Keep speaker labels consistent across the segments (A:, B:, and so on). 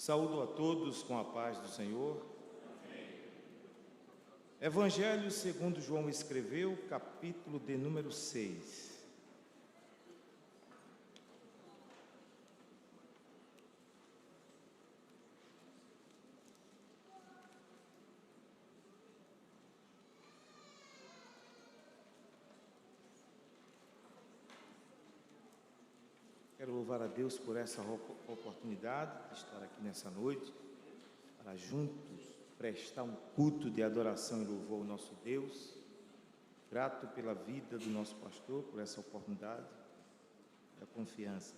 A: Saúdo a todos com a paz do Senhor. Evangelho segundo João escreveu, capítulo de número 6. Quero louvar a Deus por essa oportunidade de estar aqui nessa noite, para juntos prestar um culto de adoração e louvor ao nosso Deus. Grato pela vida do nosso pastor, por essa oportunidade e a confiança,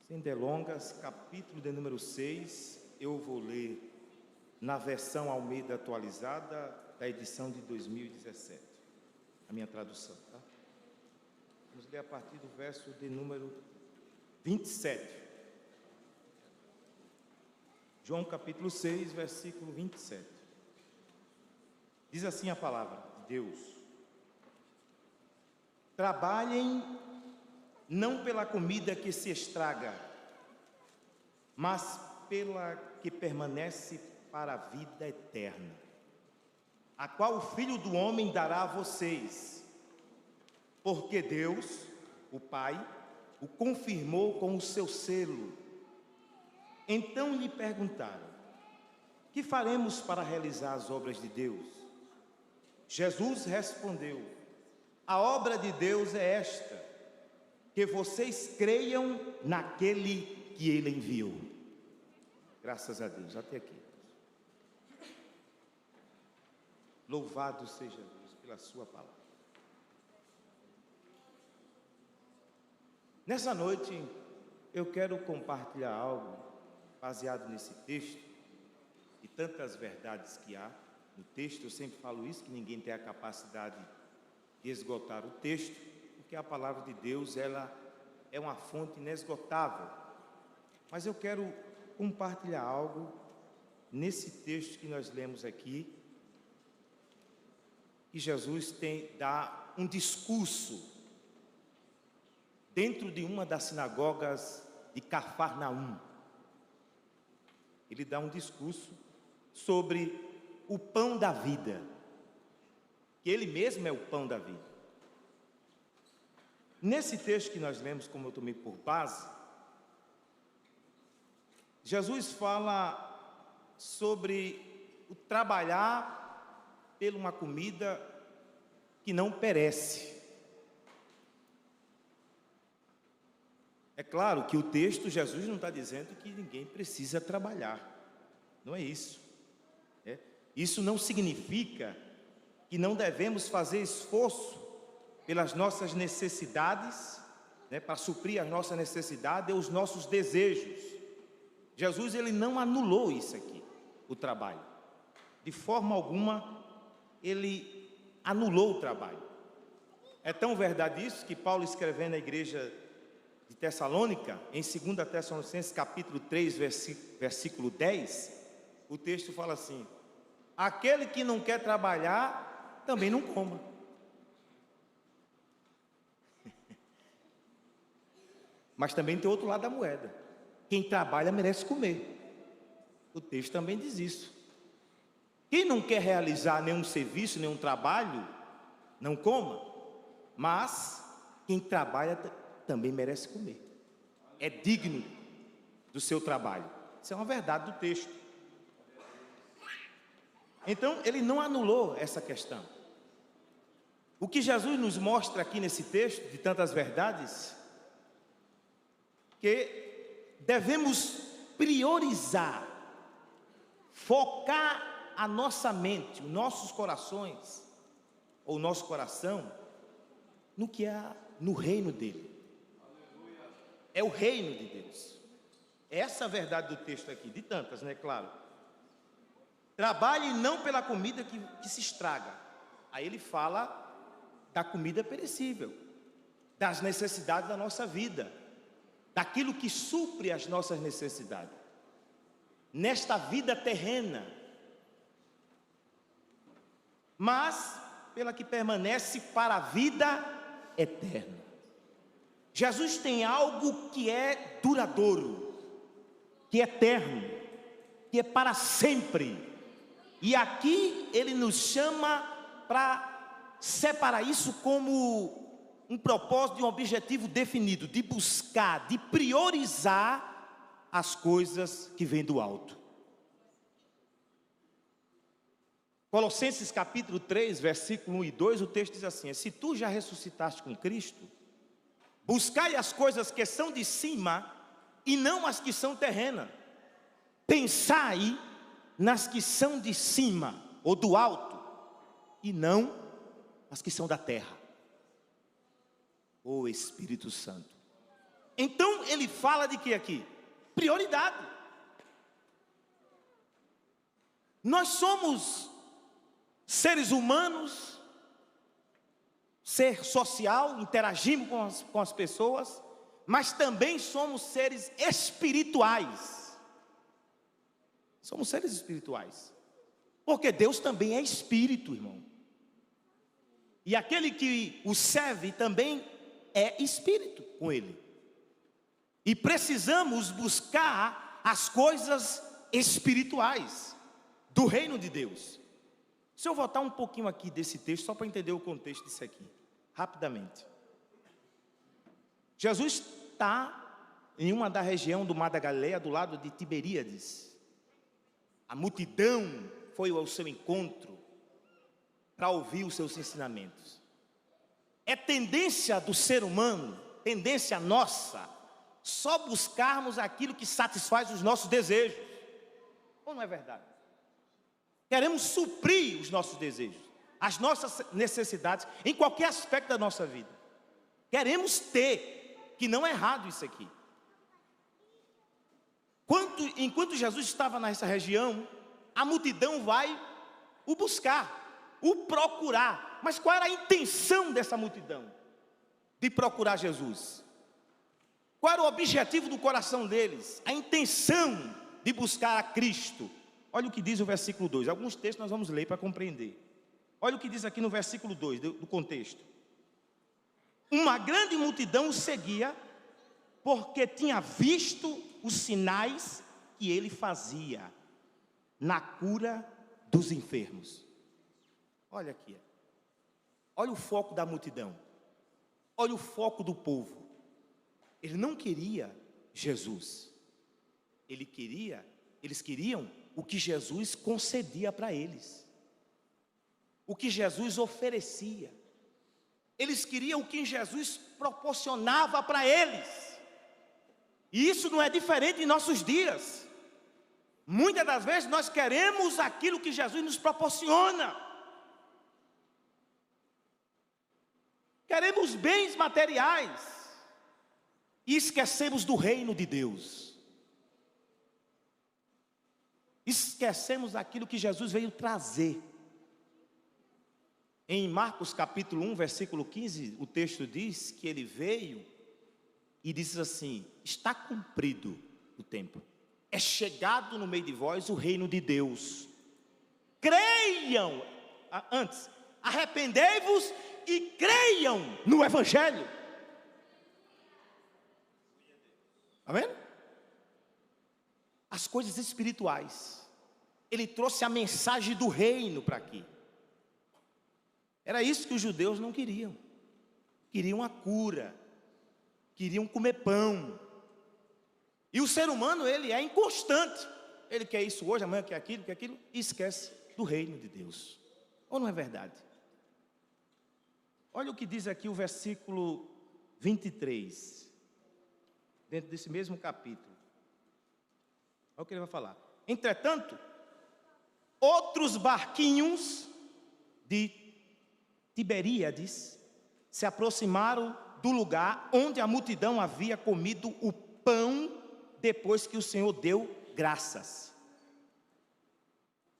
A: Sem delongas, capítulo de número 6, eu vou ler na versão Almeida atualizada da edição de 2017, a minha tradução, tá? Vamos ler a partir do verso de número 27. João capítulo 6, versículo 27. Diz assim a palavra de Deus: trabalhem não pela comida que se estraga, mas pela que permanece para a vida eterna, a qual o Filho do Homem dará a vocês, porque Deus, o Pai, o confirmou com o seu selo. Então lhe perguntaram: que faremos para realizar as obras de Deus? Jesus respondeu: a obra de Deus é esta, que vocês creiam naquele que Ele enviou. Graças a Deus, até aqui. Louvado seja Deus pela sua palavra. Nessa noite, eu quero compartilhar algo baseado nesse texto e tantas verdades que há no texto. Eu sempre falo isso, que ninguém tem a capacidade de esgotar o texto, porque a palavra de Deus, ela é uma fonte inesgotável. Mas eu quero compartilhar algo nesse texto que nós lemos aqui, que Jesus dá um discurso dentro de uma das sinagogas de Cafarnaum. Ele dá um discurso sobre o pão da vida, que Ele mesmo é o pão da vida. Nesse texto que nós lemos, como eu tomei por base, Jesus fala sobre o trabalhar por uma comida que não perece. É claro que o texto, Jesus não está dizendo que ninguém precisa trabalhar, não é isso. Isso não significa que não devemos fazer esforço pelas nossas necessidades, para suprir as nossas necessidades e os nossos desejos. Jesus, ele não anulou isso aqui, o trabalho. De forma alguma, ele anulou o trabalho. É tão verdade isso que Paulo, escrevendo à igreja de Tessalônica, em 2 Tessalonicenses capítulo 3, versículo 10, o texto fala assim: aquele que não quer trabalhar, também não coma. Mas também tem outro lado da moeda: quem trabalha merece comer. O texto também diz isso. Quem não quer realizar nenhum serviço, nenhum trabalho, não coma. Mas quem trabalha também merece comer. É digno do seu trabalho. Isso é uma verdade do texto. Então, ele não anulou essa questão. O que Jesus nos mostra aqui nesse texto, de tantas verdades, que devemos priorizar, focar a nossa mente, os nossos corações, ou o nosso coração, no que há no reino dele. É o reino de Deus. Essa é a verdade do texto aqui, de tantas, claro. Trabalhe não pela comida que se estraga. Aí ele fala da comida perecível, das necessidades da nossa vida, daquilo que supre as nossas necessidades nesta vida terrena, mas pela que permanece para a vida eterna. Jesus tem algo que é duradouro, que é eterno, que é para sempre. E aqui ele nos chama para separar isso como um propósito e um objetivo definido, de buscar, de priorizar as coisas que vêm do alto. Colossenses capítulo 3, versículo 1 e 2, o texto diz assim: se tu já ressuscitaste com Cristo, buscai as coisas que são de cima e não as que são terrenas. Pensai nas que são de cima ou do alto e não as que são da terra. O Espírito Santo. Então ele fala de que aqui? Prioridade. Nós somos seres humanos, ser social, interagimos com as pessoas, mas também somos seres espirituais. Somos seres espirituais, porque Deus também é espírito, irmão. E aquele que o serve também é espírito com ele. E precisamos buscar as coisas espirituais do reino de Deus. Se eu voltar um pouquinho aqui desse texto, só para entender o contexto disso aqui, rapidamente. Jesus está em uma da região do Mar da Galileia, do lado de Tiberíades. A multidão foi ao seu encontro para ouvir os seus ensinamentos. É tendência do ser humano, tendência nossa, só buscarmos aquilo que satisfaz os nossos desejos. Ou não é verdade? Queremos suprir os nossos desejos, as nossas necessidades, em qualquer aspecto da nossa vida. Queremos ter, que não é errado isso aqui. Enquanto Jesus estava nessa região, a multidão vai o buscar, o procurar. Mas qual era a intenção dessa multidão de procurar Jesus? Qual era o objetivo do coração deles? A intenção de buscar a Cristo. Olha o que diz o versículo 2. Alguns textos nós vamos ler para compreender. Olha o que diz aqui no versículo 2 do contexto. Uma grande multidão o seguia, porque tinha visto os sinais que ele fazia na cura dos enfermos. Olha aqui, olha o foco da multidão, olha o foco do povo. Ele não queria Jesus, eles queriam o que Jesus concedia para eles, o que Jesus oferecia. Eles queriam o que Jesus proporcionava para eles. E isso não é diferente em nossos dias. Muitas das vezes nós queremos aquilo que Jesus nos proporciona. Queremos bens materiais e esquecemos do reino de Deus. Esquecemos daquilo que Jesus veio trazer. Em Marcos capítulo 1, versículo 15, o texto diz que ele veio e diz assim: está cumprido o tempo, é chegado no meio de vós o reino de Deus. Creiam, antes, arrependei-vos e creiam no Evangelho. Está vendo? As coisas espirituais. Ele trouxe a mensagem do reino para aqui. Era isso que os judeus não queriam. Queriam a cura, queriam comer pão. E o ser humano, ele é inconstante. Ele quer isso hoje, amanhã quer aquilo, e esquece do reino de Deus. Ou não é verdade? Olha o que diz aqui o versículo 23, dentro desse mesmo capítulo. Olha o que ele vai falar. Entretanto, outros barquinhos de Tiberíades se aproximaram do lugar onde a multidão havia comido o pão depois que o Senhor deu graças.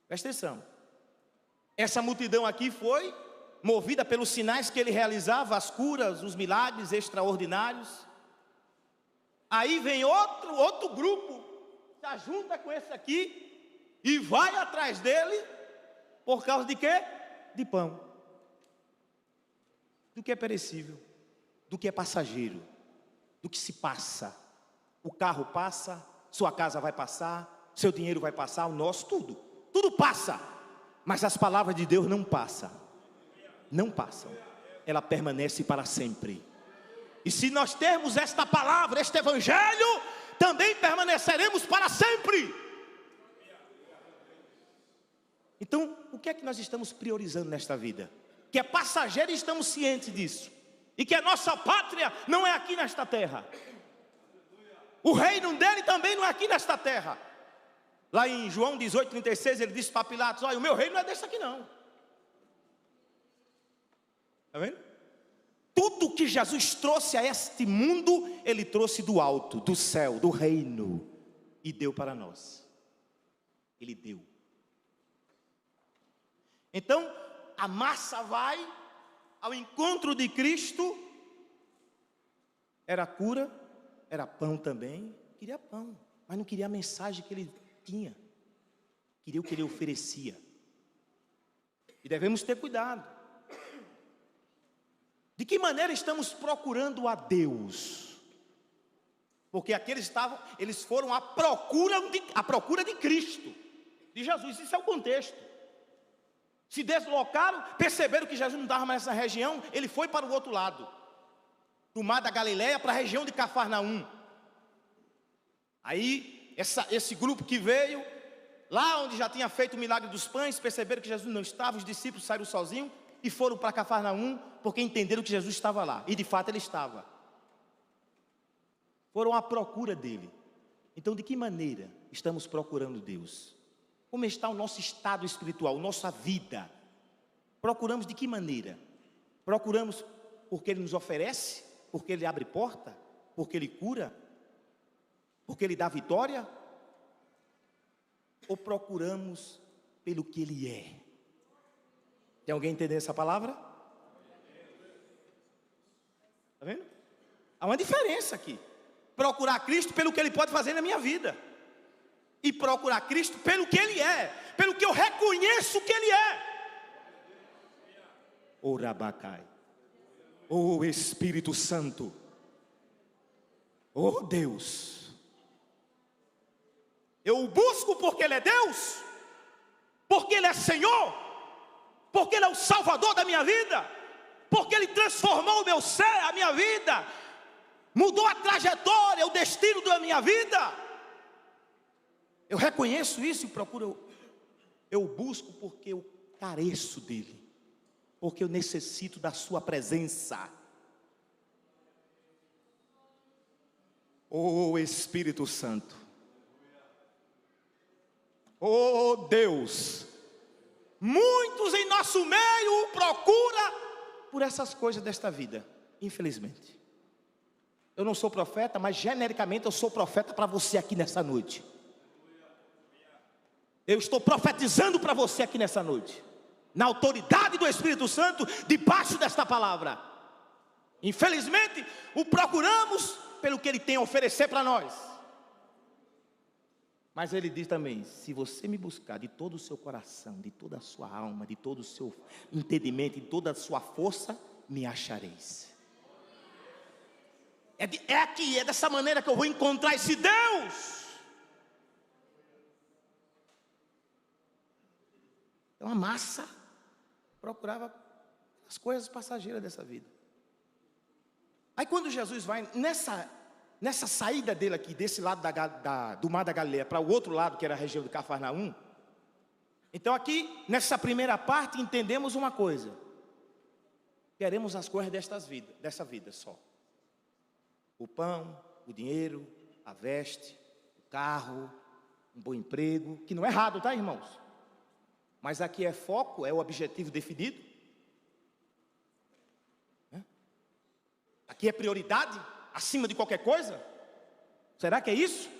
A: Presta atenção. Essa multidão aqui foi movida pelos sinais que ele realizava, as curas, os milagres extraordinários. Aí vem outro grupo, se junta com esse aqui e vai atrás dele por causa de quê? De pão. Do que é perecível, do que é passageiro, do que se passa. O carro passa, sua casa vai passar, seu dinheiro vai passar, o nosso, tudo passa, mas as palavras de Deus não passam, ela permanece para sempre. E se nós termos esta palavra, este evangelho, também permaneceremos para sempre. Então, o que é que nós estamos priorizando nesta vida? Que é passageiro e estamos cientes disso. E que a nossa pátria não é aqui nesta terra. O reino dele também não é aqui nesta terra. Lá em João 18:36, ele disse para Pilatos: olha, o meu reino não é desse aqui não. Está vendo? Tudo que Jesus trouxe a este mundo, ele trouxe do alto, do céu, do reino, e deu para nós. Ele deu. Então, a massa vai ao encontro de Cristo. Era cura, era pão também. Queria pão, mas não queria a mensagem que ele tinha. Queria o que ele oferecia. E devemos ter cuidado. De que maneira estamos procurando a Deus? Porque aqueles eles foram à procura de Cristo, de Jesus. Isso é o contexto. Se deslocaram, perceberam que Jesus não estava mais nessa região, ele foi para o outro lado, do mar da Galileia para a região de Cafarnaum. Aí, esse grupo que veio, lá onde já tinha feito o milagre dos pães, perceberam que Jesus não estava, os discípulos saíram sozinhos e foram para Cafarnaum, porque entenderam que Jesus estava lá, e de fato ele estava. Foram à procura dele. Então, de que maneira estamos procurando Deus? Como está o nosso estado espiritual, nossa vida? Procuramos de que maneira? Procuramos porque ele nos oferece, porque ele abre porta, porque ele cura, porque ele dá vitória? Ou procuramos pelo que ele é? Tem alguém entendendo essa palavra? Está vendo? Há uma diferença aqui. Procurar Cristo pelo que ele pode fazer na minha vida, e procurar Cristo pelo que ele é, pelo que eu reconheço que ele é. O Rabacai, o Espírito Santo, oh Deus, eu o busco porque ele é Deus, porque ele é Senhor, porque ele é o Salvador da minha vida, porque ele transformou o meu ser, a minha vida, mudou a trajetória, o destino da minha vida. Eu reconheço isso e procuro, eu busco porque eu careço dele, porque eu necessito da sua presença. Oh Espírito Santo, oh Deus, muitos em nosso meio procuram por essas coisas desta vida, infelizmente. Eu não sou profeta, mas genericamente eu sou profeta para você aqui nessa noite. Eu estou profetizando para você aqui nessa noite, na autoridade do Espírito Santo, debaixo desta palavra. Infelizmente, o procuramos pelo que ele tem a oferecer para nós. Mas ele diz também: se você me buscar de todo o seu coração, de toda a sua alma, de todo o seu entendimento, de toda a sua força, me achareis. É aqui, é dessa maneira que eu vou encontrar esse Deus. Então a massa procurava as coisas passageiras dessa vida. Aí quando Jesus vai nessa saída dele aqui, desse lado do mar da Galileia para o outro lado, que era a região de Cafarnaum. Então aqui, nessa primeira parte, entendemos uma coisa: queremos as coisas dessa vida só. O pão, o dinheiro, a veste, o carro, um bom emprego, que não é errado, tá, irmãos? Mas aqui é foco, é o objetivo definido. Aqui é prioridade, acima de qualquer coisa. Será que é isso?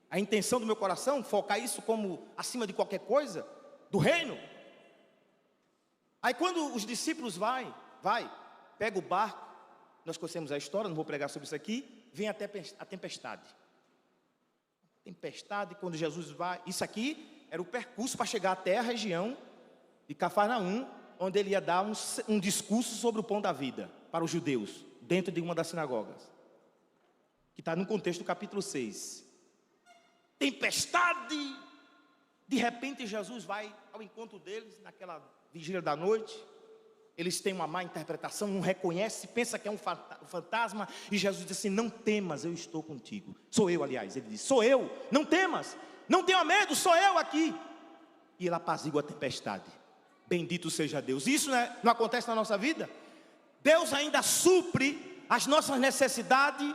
A: A intenção do meu coração, focar isso como acima de qualquer coisa, do reino. Aí quando os discípulos pega o barco, nós conhecemos a história, não vou pregar sobre isso aqui, vem até a tempestade. Tempestade, quando Jesus vai, isso aqui era o percurso para chegar até a região de Cafarnaum, onde ele ia dar um discurso sobre o pão da vida para os judeus, dentro de uma das sinagogas, que está no contexto do capítulo 6. tempestade. De repente Jesus vai ao encontro deles, naquela vigília da noite. Eles têm uma má interpretação, não reconhecem, pensa que é um fantasma. E Jesus diz assim: não temas, eu estou contigo. Sou eu, aliás, ele diz: sou eu, não temas, não tenha medo, sou eu aqui. E ele apazigua a tempestade. Bendito seja Deus. Isso não acontece na nossa vida? Deus ainda supre as nossas necessidades,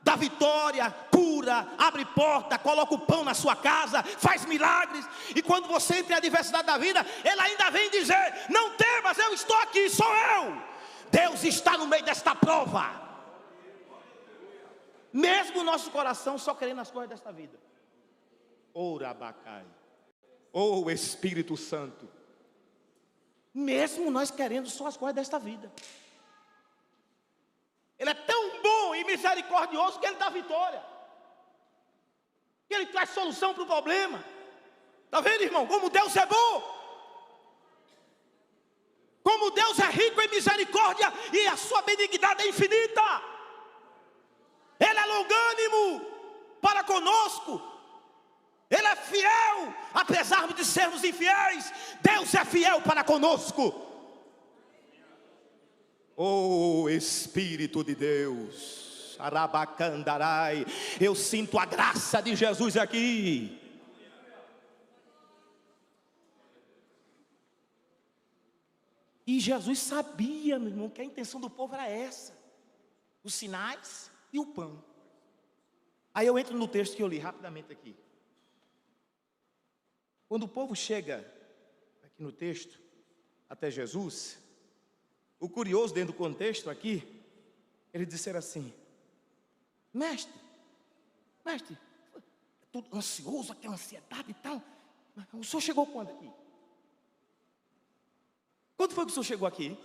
A: dá vitória, cura, abre porta, coloca o pão na sua casa, faz milagres. E quando você entra em adversidade da vida, Ele ainda vem dizer: não temas, eu estou aqui, sou eu. Deus está no meio desta prova. Mesmo o nosso coração só querendo as coisas desta vida. Orabacai, oh Espírito Santo. Mesmo nós querendo só as coisas desta vida, Ele é tão bom e misericordioso que Ele dá vitória, que Ele traz solução para o problema. Está vendo, irmão, como Deus é bom? Como Deus é rico em misericórdia e a sua benignidade é infinita. Ele é longânimo para conosco. Ele é fiel, apesar de sermos infiéis. Deus é fiel para conosco. Oh Espírito de Deus, Arabacandarai, eu sinto a graça de Jesus aqui. E Jesus sabia, meu irmão, que a intenção do povo era essa: os sinais e o pão. Aí eu entro no texto que eu li rapidamente aqui. Quando o povo chega aqui no texto até Jesus, o curioso dentro do contexto aqui, eles disseram assim: mestre, tudo ansioso, aquela ansiedade e tal. O senhor chegou quando aqui? Quando foi que o senhor chegou aqui?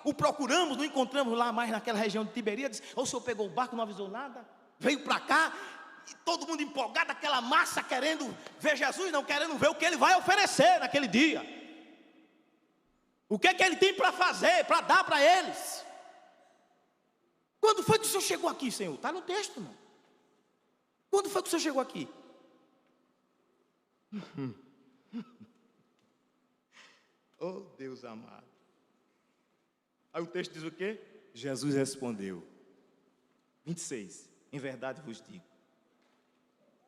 A: O procuramos, não encontramos lá mais naquela região de Tiberíades. Ou o senhor pegou o barco, não avisou nada? Veio para cá, e todo mundo empolgado, aquela massa querendo ver Jesus, não querendo ver o que Ele vai oferecer naquele dia. O que é que Ele tem para fazer, para dar para eles? Quando foi que o senhor chegou aqui, Senhor? Está no texto, irmão. Quando foi que o senhor chegou aqui? Oh Deus amado. Aí o texto diz o quê? Jesus respondeu: 26, em verdade vos digo,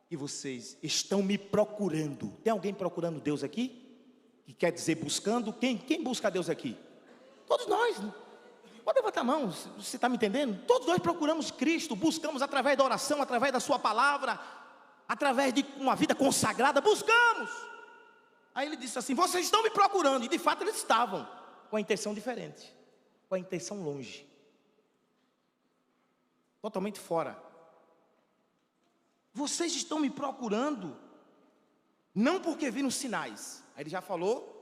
A: que vocês estão me procurando. Tem alguém procurando Deus aqui? Que quer dizer buscando? Quem busca Deus aqui? Todos nós. Pode levantar a mão, você está me entendendo? Todos nós procuramos Cristo, buscamos através da oração, através da sua palavra, através de uma vida consagrada, buscamos. Aí ele disse assim: vocês estão me procurando. E de fato eles estavam com a intenção diferente, com a intenção longe, totalmente fora. Vocês estão me procurando não porque viram sinais. Aí ele já falou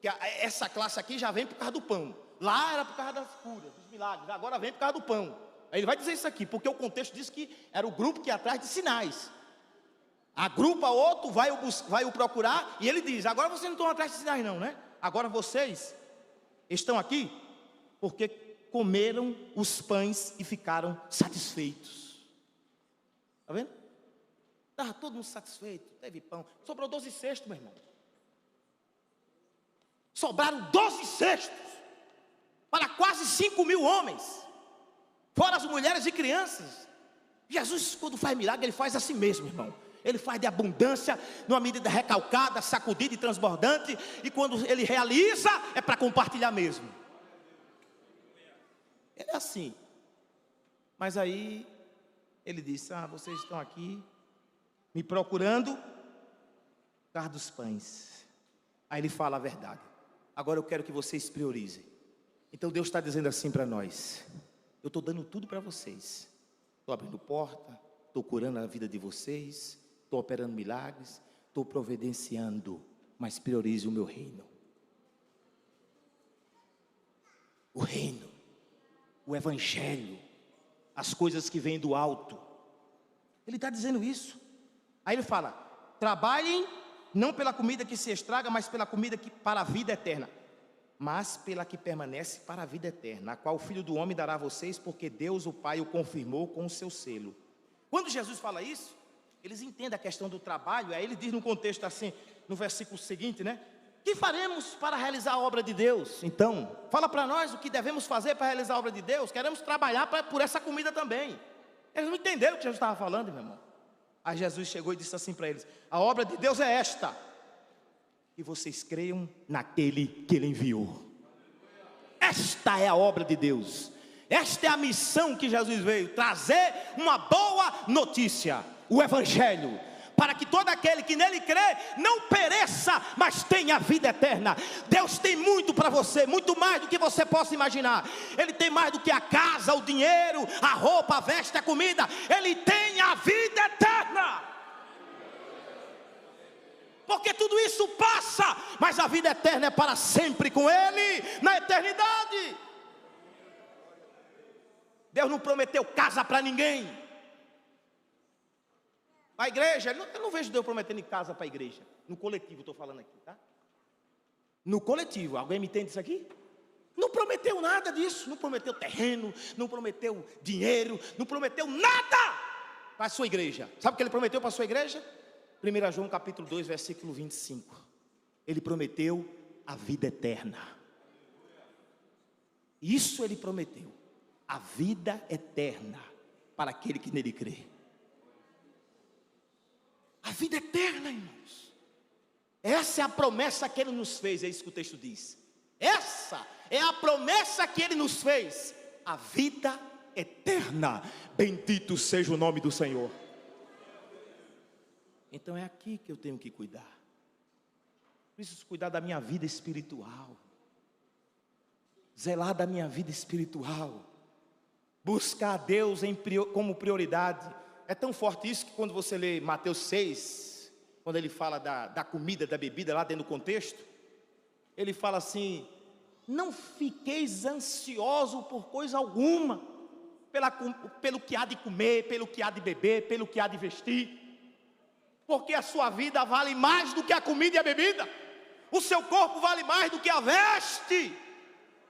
A: que essa classe aqui já vem por causa do pão. Lá era por causa das curas, dos milagres. Agora vem por causa do pão. Aí ele vai dizer isso aqui, porque o contexto diz que era o grupo que ia atrás de sinais. Agrupa outro, vai o procurar, e ele diz: agora vocês não estão atrás de sinais não, né? Agora vocês estão aqui porque comeram os pães e ficaram satisfeitos. Está vendo? Estava todo mundo satisfeito, teve pão. Sobrou 12 cestos, meu irmão. Sobraram 12 cestos para quase 5.000 homens, fora as mulheres e crianças. Jesus, quando faz milagre, Ele faz assim mesmo, irmão. Ele faz de abundância, numa medida recalcada, sacudida e transbordante. E quando Ele realiza, é para compartilhar mesmo. Ele é assim. Mas aí Ele disse: vocês estão aqui me procurando por causa dos pães. Aí Ele fala a verdade: agora eu quero que vocês priorizem. Então Deus está dizendo assim para nós: eu estou dando tudo para vocês. Estou abrindo porta, estou curando a vida de vocês, estou operando milagres, estou providenciando, mas priorize o meu reino. O reino, o evangelho, as coisas que vêm do alto. Ele está dizendo isso. Aí ele fala: trabalhem não pela comida que se estraga, mas pela comida que para a vida eterna, mas pela que permanece para a vida eterna, a qual o Filho do Homem dará a vocês, porque Deus o Pai o confirmou com o seu selo. Quando Jesus fala isso, eles entendem a questão do trabalho. Aí ele diz no contexto assim, no versículo seguinte, né? Que faremos para realizar a obra de Deus? Então, fala para nós o que devemos fazer para realizar a obra de Deus. Queremos trabalhar por essa comida também. Eles não entenderam o que Jesus estava falando, meu irmão. Aí Jesus chegou e disse assim para eles: a obra de Deus é esta, que vocês creiam naquele que Ele enviou. Esta é a obra de Deus. Esta é a missão que Jesus veio trazer, uma boa notícia, o Evangelho, para que todo aquele que nele crê não pereça, mas tenha vida eterna. Deus tem muito para você, muito mais do que você possa imaginar. Ele tem mais do que a casa, o dinheiro, a roupa, a veste, a comida. Ele tem a vida eterna. Porque tudo isso passa, mas a vida eterna é para sempre com Ele, na eternidade. Deus não prometeu casa para ninguém. A igreja, eu não vejo Deus prometendo casa para a igreja. No coletivo, estou falando aqui, tá? No coletivo, alguém me entende isso aqui? Não prometeu nada disso. Não prometeu terreno, não prometeu dinheiro, não prometeu nada para a sua igreja. Sabe o que Ele prometeu para a sua igreja? 1 João capítulo 2, versículo 25. Ele prometeu a vida eterna. Isso Ele prometeu. A vida eterna para aquele que nele crê. A vida eterna, irmãos. Essa é a promessa que Ele nos fez, é isso que o texto diz. Essa é a promessa que Ele nos fez. A vida eterna. Bendito seja o nome do Senhor. Então é aqui que eu tenho que cuidar. Preciso cuidar da minha vida espiritual. Zelar da minha vida espiritual. Buscar a Deus como prioridade. É tão forte isso que quando você lê Mateus 6, quando ele fala da comida, da bebida, lá dentro do contexto, ele fala assim: não fiqueis ansiosos por coisa alguma, pelo que há de comer, pelo que há de beber, pelo que há de vestir, porque a sua vida vale mais do que a comida e a bebida, o seu corpo vale mais do que a veste.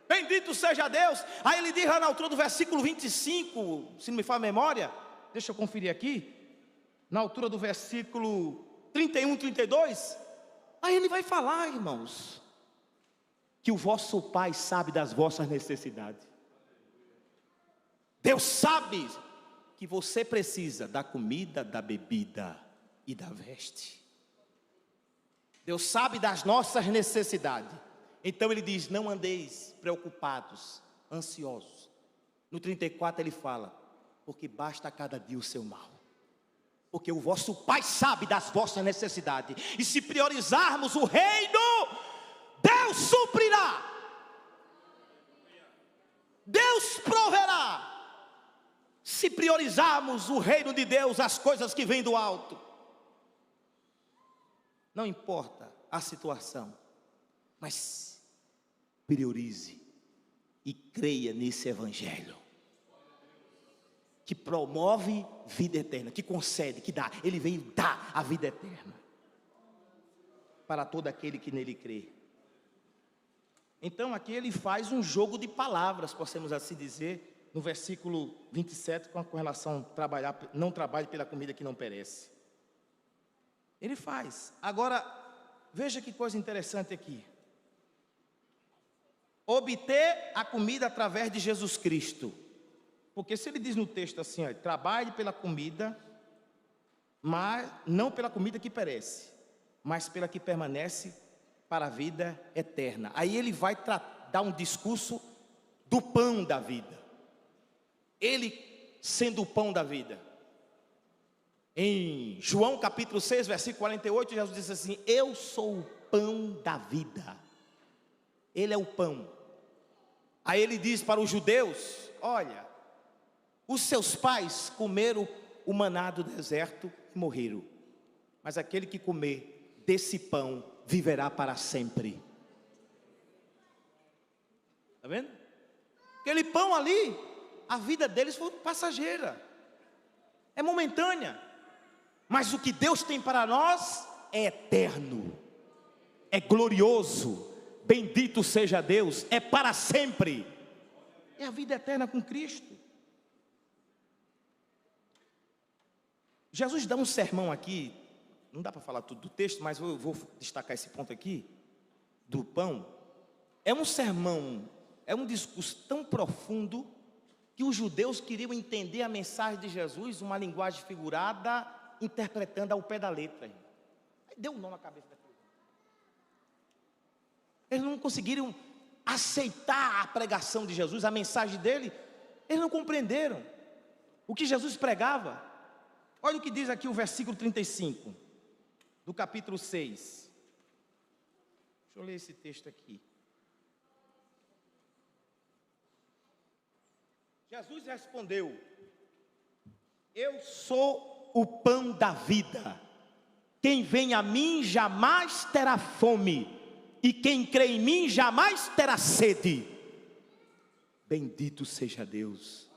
A: Bendito seja Deus. Aí ele diz lá na altura do versículo 25, se não me falha a memória, deixa eu conferir aqui, na altura do versículo 31, 32, aí ele vai falar, irmãos, que o vosso Pai sabe das vossas necessidades. Deus sabe que você precisa da comida, da bebida e da veste. Deus sabe das nossas necessidades. Então ele diz: não andeis preocupados, ansiosos. No 34 ele fala: porque basta a cada dia o seu mal. Porque o vosso Pai sabe das vossas necessidades. E se priorizarmos o reino, Deus suprirá. Deus proverá. Se priorizarmos o reino de Deus, as coisas que vêm do alto. Não importa a situação, mas priorize e creia nesse Evangelho, que promove vida eterna, que concede, que dá. Ele veio dar a vida eterna para todo aquele que nele crê. Então aqui ele faz um jogo de palavras, possamos assim dizer, no versículo 27, com relação a não trabalhe pela comida que não perece. Ele faz. Agora, veja que coisa interessante aqui. Obter a comida através de Jesus Cristo. Porque se ele diz no texto assim, ó, trabalhe pela comida, mas não pela comida que perece, mas pela que permanece para a vida eterna. Aí ele vai dar um discurso do pão da vida. Ele sendo o pão da vida. Em João capítulo 6, versículo 48, Jesus disse assim: eu sou o pão da vida. Ele é o pão. Aí ele diz para os judeus: olha, os seus pais comeram o maná do deserto e morreram, mas aquele que comer desse pão viverá para sempre. Está vendo? Aquele pão ali, a vida deles foi passageira, é momentânea, mas o que Deus tem para nós é eterno, é glorioso. Bendito seja Deus, é para sempre. É a vida eterna com Cristo. Jesus dá um sermão aqui, não dá para falar tudo do texto, mas eu vou destacar esse ponto aqui, do pão. É um sermão, é um discurso tão profundo, que os judeus queriam entender a mensagem de Jesus, uma linguagem figurada, interpretando ao pé da letra. Aí deu um nó na cabeça daquele. Eles não conseguiram aceitar a pregação de Jesus, a mensagem dele. Eles não compreenderam o que Jesus pregava. Olha o que diz aqui o versículo 35, do capítulo 6. Deixa eu ler esse texto aqui. Jesus respondeu: eu sou o pão da vida. Quem vem a mim jamais terá fome, e quem crê em mim jamais terá sede. Bendito seja Deus.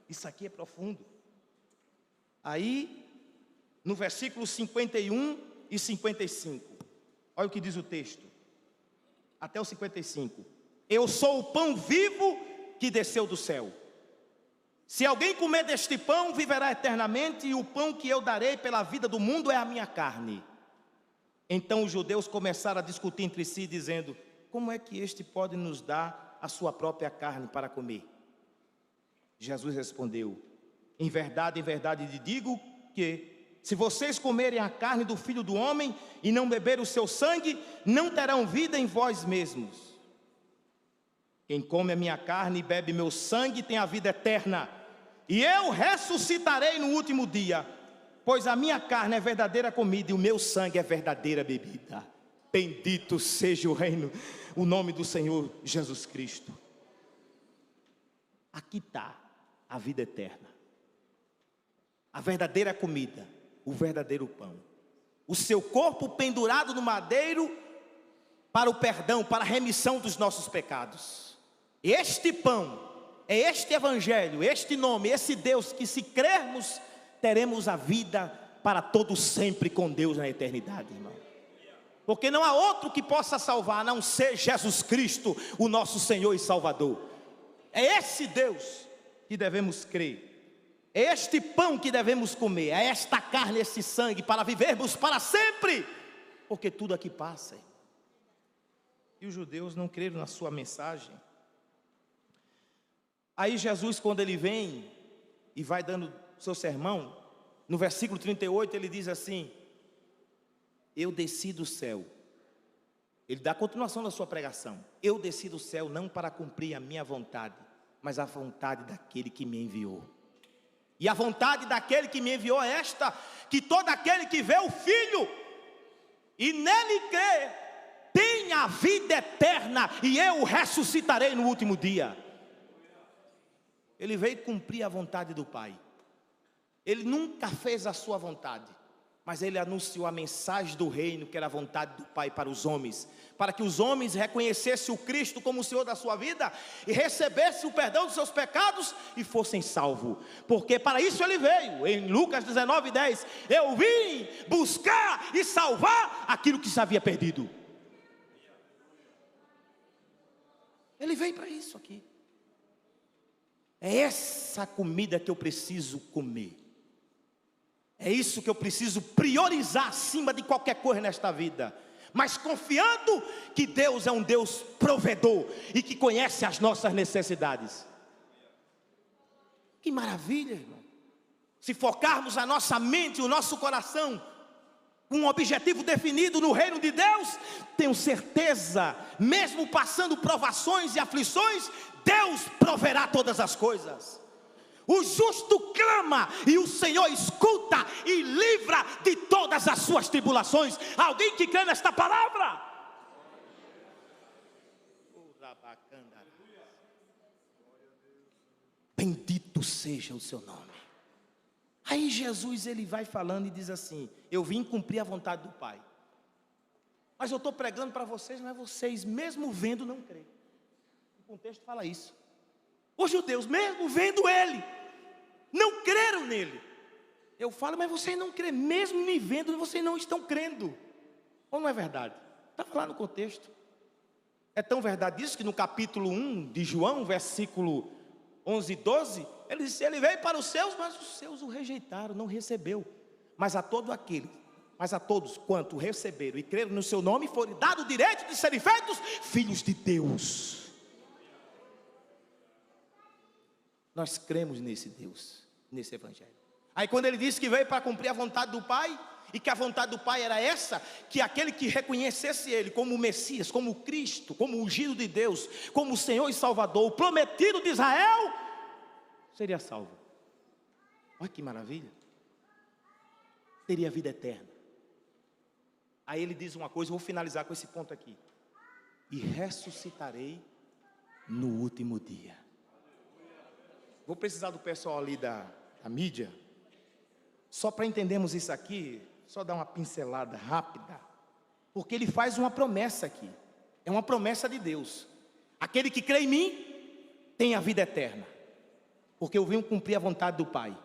A: Isso aqui é profundo. Aí, no versículo 51 e 55, olha o que diz o texto, até o 55. Eu sou o pão vivo que desceu do céu. Se alguém comer deste pão, viverá eternamente, e o pão que eu darei pela vida do mundo é a minha carne. Então os judeus começaram a discutir entre si, dizendo: como é que este pode nos dar a sua própria carne para comer? Jesus respondeu: em verdade lhe digo que, se vocês comerem a carne do Filho do Homem e não beberem o seu sangue, não terão vida em vós mesmos. Quem come a minha carne e bebe meu sangue tem a vida eterna, e eu ressuscitarei no último dia, pois a minha carne é verdadeira comida e o meu sangue é verdadeira bebida. Bendito seja o reino, o nome do Senhor Jesus Cristo. Aqui está a vida eterna, a verdadeira comida, o verdadeiro pão. O seu corpo pendurado no madeiro para o perdão, para a remissão dos nossos pecados. Este pão, é este evangelho, este nome, esse Deus que, se crermos, teremos a vida para todo sempre com Deus na eternidade, irmão. Porque não há outro que possa salvar, a não ser Jesus Cristo, o nosso Senhor e Salvador. É esse Deus que devemos crer, é este pão que devemos comer, é esta carne, esse sangue, para vivermos para sempre, porque tudo aqui passa. E os judeus não creram na sua mensagem. Aí Jesus, quando ele vem e vai dando seu sermão, no versículo 38 ele diz assim: eu desci do céu. Ele dá a continuação da sua pregação: eu desci do céu não para cumprir a minha vontade, mas a vontade daquele que me enviou. E a vontade daquele que me enviou é esta: que todo aquele que vê o Filho e nele crê, tenha a vida eterna, e eu o ressuscitarei no último dia. Ele veio cumprir a vontade do Pai. Ele nunca fez a sua vontade, mas ele anunciou a mensagem do reino, que era a vontade do Pai para os homens, para que os homens reconhecessem o Cristo como o Senhor da sua vida, e recebessem o perdão dos seus pecados, e fossem salvos, porque para isso ele veio. Em Lucas 19:10, eu vim buscar e salvar aquilo que se havia perdido. Ele veio para isso aqui. É essa comida que eu preciso comer. É isso que eu preciso priorizar acima de qualquer coisa nesta vida. Mas confiando que Deus é um Deus provedor e que conhece as nossas necessidades. Que maravilha, irmão. Se focarmos a nossa mente, o nosso coração, um objetivo definido no reino de Deus, tenho certeza, mesmo passando provações e aflições, Deus proverá todas as coisas. O justo clama e o Senhor escuta e livra de todas as suas tribulações. Alguém que crê nesta palavra? Bendito seja o seu nome. Aí Jesus, ele vai falando e diz assim: eu vim cumprir a vontade do Pai. Mas eu estou pregando para vocês, mas vocês, mesmo vendo, não creem. O contexto fala isso. Os judeus, mesmo vendo ele, não creram nele. Eu falo, mas vocês não creem, mesmo me vendo, vocês não estão crendo. Ou não é verdade? Está lá no contexto. É tão verdade isso que no capítulo 1 de João, versículo 11, 12, ele disse, ele veio para os seus, mas os seus o rejeitaram, não recebeu. Mas a todos quanto o receberam e creram no seu nome, foi dado o direito de serem feitos filhos de Deus. Nós cremos nesse Deus, nesse Evangelho. Aí quando ele disse que veio para cumprir a vontade do Pai, e que a vontade do Pai era essa, que aquele que reconhecesse Ele como o Messias, como o Cristo, como o ungido de Deus, como o Senhor e Salvador, o prometido de Israel, seria salvo. Olha que maravilha. Teria vida eterna. Aí ele diz uma coisa, vou finalizar com esse ponto aqui. E ressuscitarei no último dia. Vou precisar do pessoal ali da mídia, só para entendermos isso aqui, só dar uma pincelada rápida, porque ele faz uma promessa aqui, é uma promessa de Deus. Aquele que crê em mim, tem a vida eterna, porque eu venho cumprir a vontade do Pai,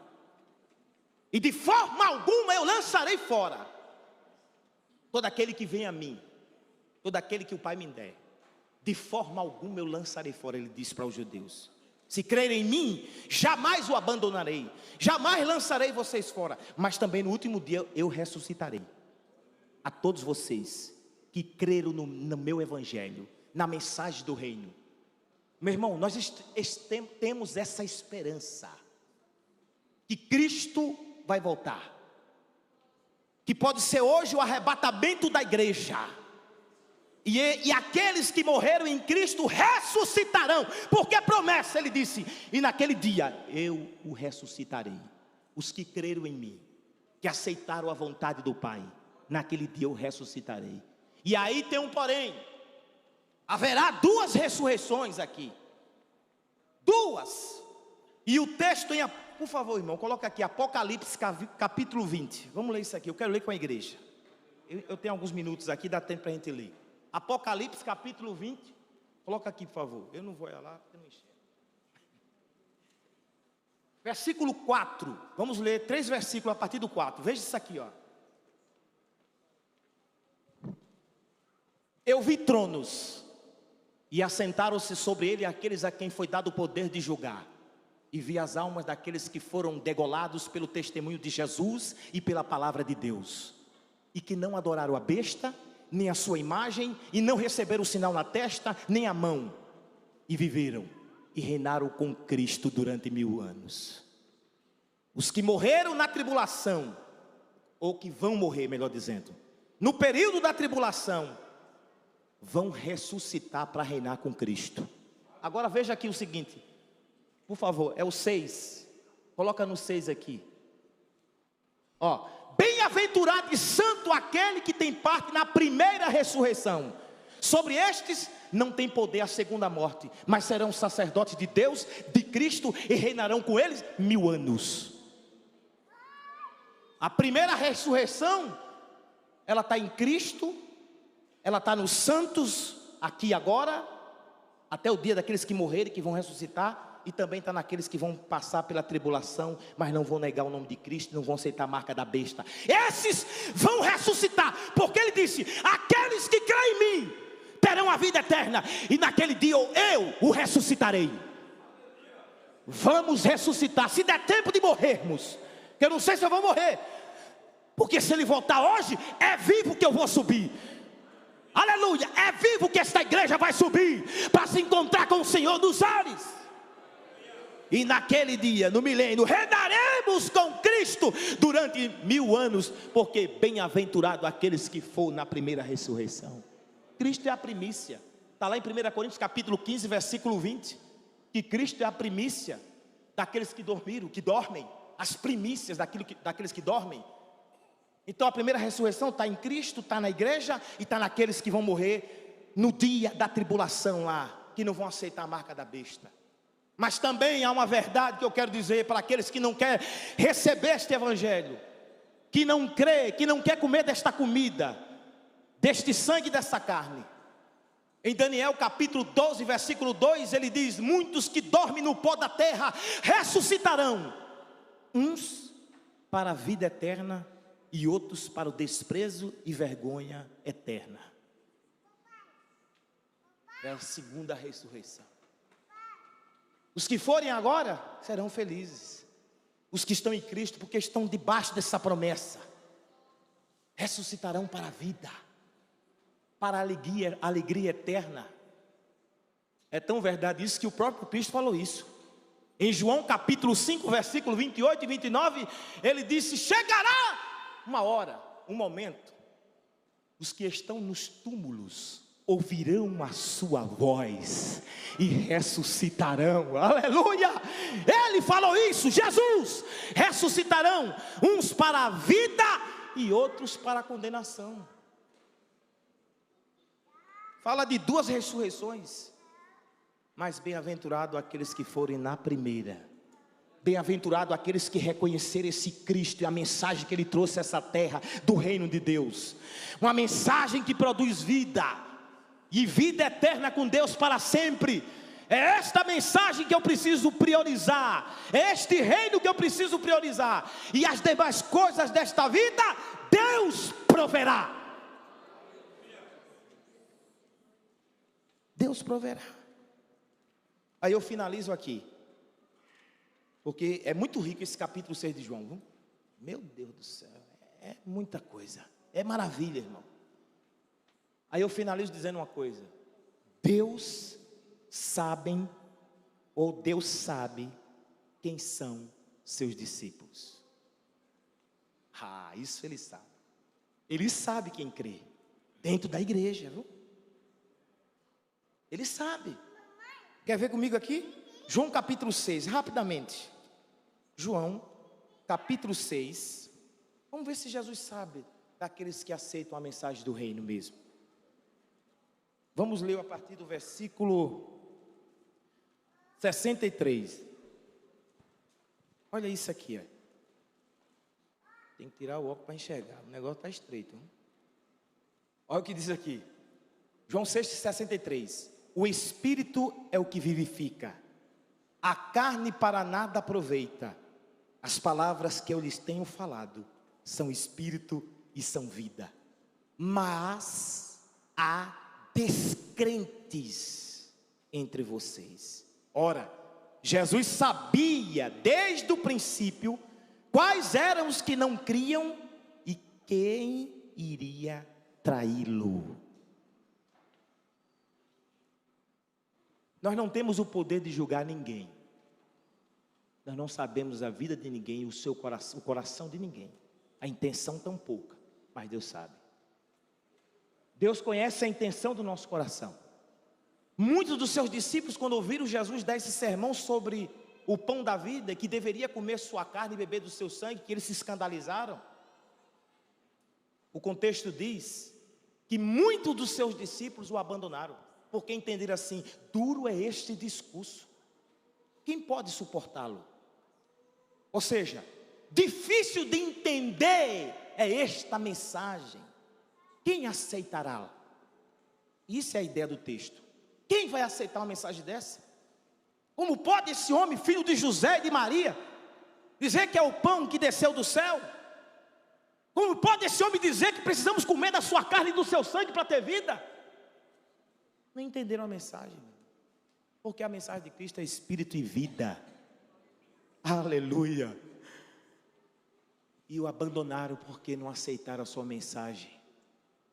A: e de forma alguma eu lançarei fora, todo aquele que vem a mim, todo aquele que o Pai me der, de forma alguma eu lançarei fora, ele disse para os judeus. Se crerem em mim, jamais o abandonarei, jamais lançarei vocês fora, mas também no último dia eu ressuscitarei a todos vocês que creram no meu Evangelho, na mensagem do reino. Meu irmão, nós temos essa esperança, que Cristo vai voltar, que pode ser hoje o arrebatamento da igreja, e aqueles que morreram em Cristo ressuscitarão, porque a promessa, ele disse, e naquele dia eu o ressuscitarei. Os que creram em mim, que aceitaram a vontade do Pai, naquele dia eu ressuscitarei. E aí tem um porém, haverá 2 ressurreições aqui, 2, e o texto por favor irmão, coloca aqui, Apocalipse capítulo 20, vamos ler isso aqui, eu quero ler com a igreja, eu tenho alguns minutos aqui, dá tempo para a gente ler. Apocalipse capítulo 20, coloca aqui por favor, eu não vou lá, eu não enxergo. Versículo 4, vamos ler 3 versículos a partir do 4, veja isso aqui, ó. Eu vi tronos, e assentaram-se sobre ele aqueles a quem foi dado o poder de julgar, e vi as almas daqueles que foram degolados pelo testemunho de Jesus e pela palavra de Deus, e que não adoraram a besta, nem a sua imagem, e não receberam o sinal na testa, nem a mão, e viveram, e reinaram com Cristo durante 1000 anos. Os que morreram na tribulação, ou que vão morrer, melhor dizendo, no período da tribulação, vão ressuscitar para reinar com Cristo. Agora veja aqui o seguinte, por favor, é o 6, coloca no 6 aqui, ó. Bem-aventurado e santo aquele que tem parte na primeira ressurreição. Sobre estes não tem poder a segunda morte, mas serão sacerdotes de Deus, de Cristo, e reinarão com eles 1000 anos. A primeira ressurreição, ela está em Cristo, ela está nos santos, aqui e agora, até o dia daqueles que morrerem, que vão ressuscitar, e também está naqueles que vão passar pela tribulação, mas não vão negar o nome de Cristo, não vão aceitar a marca da besta. Esses vão ressuscitar, porque ele disse, aqueles que creem em mim, terão a vida eterna, e naquele dia eu o ressuscitarei. Vamos ressuscitar, se der tempo de morrermos, que eu não sei se eu vou morrer, porque se ele voltar hoje, é vivo que eu vou subir. Aleluia, é vivo que esta igreja vai subir, para se encontrar com o Senhor dos ares. E naquele dia, no milênio, reinaremos com Cristo durante 1000 anos, porque bem-aventurado aqueles que foram na primeira ressurreição. Cristo é a primícia, está lá em 1 Coríntios capítulo 15, versículo 20, que Cristo é a primícia daqueles que dormiram, que dormem, as primícias daqueles que dormem. Então a primeira ressurreição está em Cristo, está na igreja, e está naqueles que vão morrer no dia da tribulação lá, que não vão aceitar a marca da besta. Mas também há uma verdade que eu quero dizer para aqueles que não querem receber este evangelho, que não crê, que não quer comer desta comida, deste sangue, dessa carne. Em Daniel capítulo 12, versículo 2, ele diz, muitos que dormem no pó da terra ressuscitarão, uns para a vida eterna e outros para o desprezo e vergonha eterna. É a segunda ressurreição. Os que forem agora serão felizes. Os que estão em Cristo, porque estão debaixo dessa promessa, ressuscitarão para a vida, para a alegria eterna. É tão verdade isso que o próprio Cristo falou isso. Em João capítulo 5, versículo 28 e 29, ele disse: chegará uma hora, um momento, os que estão nos túmulos ouvirão a sua voz e ressuscitarão. Aleluia! Ele falou isso, Jesus. Ressuscitarão, uns para a vida e outros para a condenação. Fala de duas ressurreições. Mas bem-aventurado aqueles que forem na primeira. Bem-aventurado aqueles que reconhecerem esse Cristo e a mensagem que Ele trouxe a essa terra do reino de Deus. Uma mensagem que produz vida, e vida eterna com Deus para sempre. É esta mensagem que eu preciso priorizar. É este reino que eu preciso priorizar. E as demais coisas desta vida, Deus proverá. Deus proverá. Aí eu finalizo aqui, porque é muito rico esse capítulo 6 de João, viu? Meu Deus do céu, é muita coisa, é maravilha, irmão. Aí eu finalizo dizendo uma coisa: Deus sabe quem são seus discípulos. Isso Ele sabe. Ele sabe quem crê dentro da igreja, viu? Ele sabe. Quer ver comigo aqui? João capítulo 6, rapidamente. João capítulo 6. Vamos ver se Jesus sabe daqueles que aceitam a mensagem do reino mesmo. Vamos ler a partir do versículo 63. Olha isso aqui, ó. Tem que tirar o óculos para enxergar, o negócio está estreito, hein? Olha o que diz aqui. João 6, 63. O Espírito é o que vivifica, a carne para nada aproveita. As palavras que eu lhes tenho falado são Espírito e são vida. Mas há descrentes entre vocês. Ora, Jesus sabia desde o princípio quais eram os que não criam e quem iria traí-lo. Nós não temos o poder de julgar ninguém. Nós não sabemos a vida de ninguém, o coração de ninguém, a intenção tão pouca, mas Deus sabe. Deus conhece a intenção do nosso coração. Muitos dos seus discípulos, quando ouviram Jesus dar esse sermão sobre o pão da vida, que deveria comer sua carne e beber do seu sangue, que eles se escandalizaram. O contexto diz que muitos dos seus discípulos o abandonaram, porque entenderam assim: duro é este discurso, quem pode suportá-lo? Ou seja, difícil de entender é esta mensagem, quem aceitará? Isso é a ideia do texto. Quem vai aceitar uma mensagem dessa? Como pode esse homem, filho de José e de Maria, dizer que é o pão que desceu do céu? Como pode esse homem dizer que precisamos comer da sua carne e do seu sangue para ter vida? Não entenderam a mensagem, porque a mensagem de Cristo é Espírito e vida. Aleluia. E o abandonaram porque não aceitaram a sua mensagem.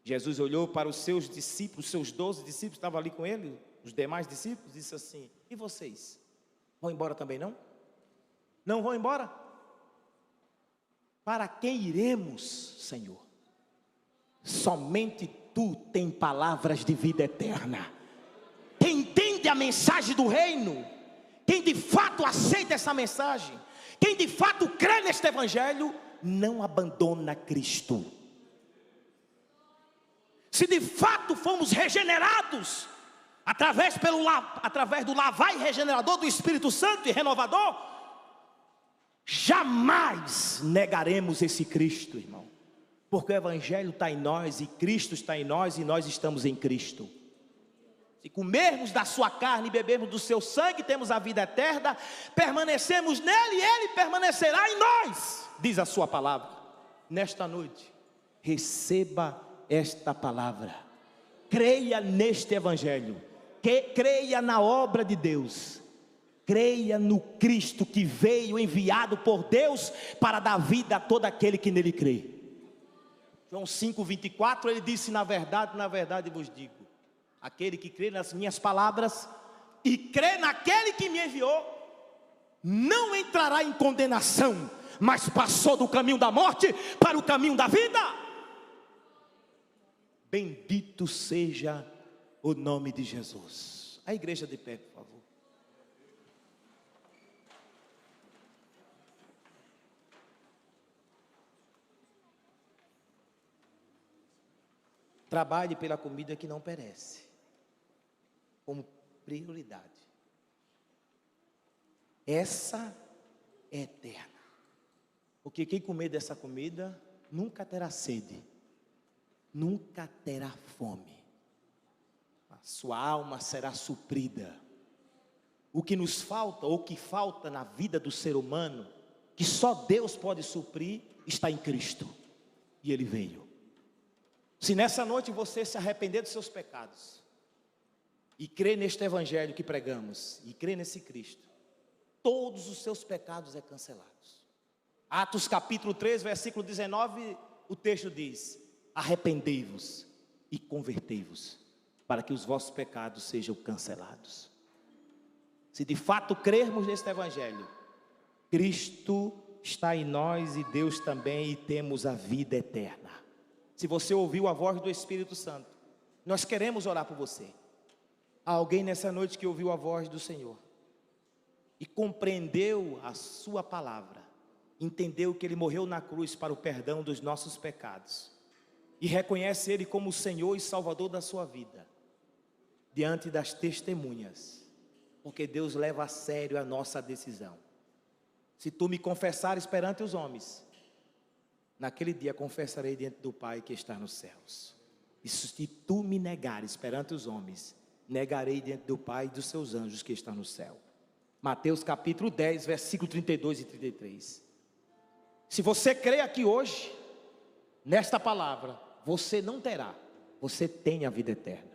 A: Jesus olhou para os seus discípulos, seus 12 discípulos estavam ali com ele, os demais discípulos, disse assim: e vocês? Vão embora também não? Não vão embora? Para quem iremos, Senhor? Somente Tu tem palavras de vida eterna. Quem entende a mensagem do reino, quem de fato aceita essa mensagem, quem de fato crê neste evangelho, não abandona Cristo. Se de fato fomos regenerados através do lavar e regenerador do Espírito Santo e renovador, jamais negaremos esse Cristo, irmão, porque o evangelho está em nós e Cristo está em nós e nós estamos em Cristo. Se comermos da sua carne e bebermos do seu sangue, temos a vida eterna, permanecemos nele e ele permanecerá em nós, diz a sua palavra. Nesta noite, receba esta palavra, creia neste evangelho, creia na obra de Deus, creia no Cristo que veio enviado por Deus para dar vida a todo aquele que nele crê. João 5:24, ele disse: na verdade vos digo, aquele que crê nas minhas palavras e crê naquele que me enviou, não entrará em condenação, mas passou do caminho da morte para o caminho da vida. Bendito seja o nome de Jesus. A igreja de pé, por favor. Trabalhe pela comida que não perece, como prioridade. Essa é eterna. Porque quem comer dessa comida nunca terá sede, nunca terá fome. A sua alma será suprida. O que nos falta, ou que falta na vida do ser humano, que só Deus pode suprir, está em Cristo. E Ele veio. Se nessa noite você se arrepender dos seus pecados, e crer neste evangelho que pregamos, e crer nesse Cristo, todos os seus pecados é cancelados. Atos capítulo 3, versículo 19, o texto diz: arrependei-vos e convertei-vos, para que os vossos pecados sejam cancelados. Se de fato crermos neste evangelho, Cristo está em nós e Deus também, e temos a vida eterna. Se você ouviu a voz do Espírito Santo, nós queremos orar por você. Há alguém nessa noite que ouviu a voz do Senhor e compreendeu a sua palavra, entendeu que Ele morreu na cruz para o perdão dos nossos pecados, e reconhece Ele como o Senhor e Salvador da sua vida, diante das testemunhas, porque Deus leva a sério a nossa decisão. Se tu me confessares perante os homens, naquele dia confessarei diante do Pai que está nos céus. E se tu me negares perante os homens, negarei diante do Pai e dos seus anjos que estão no céu. Mateus capítulo 10, versículo 32 e 33. Se você crê aqui hoje, nesta palavra, você não terá, você tem a vida eterna.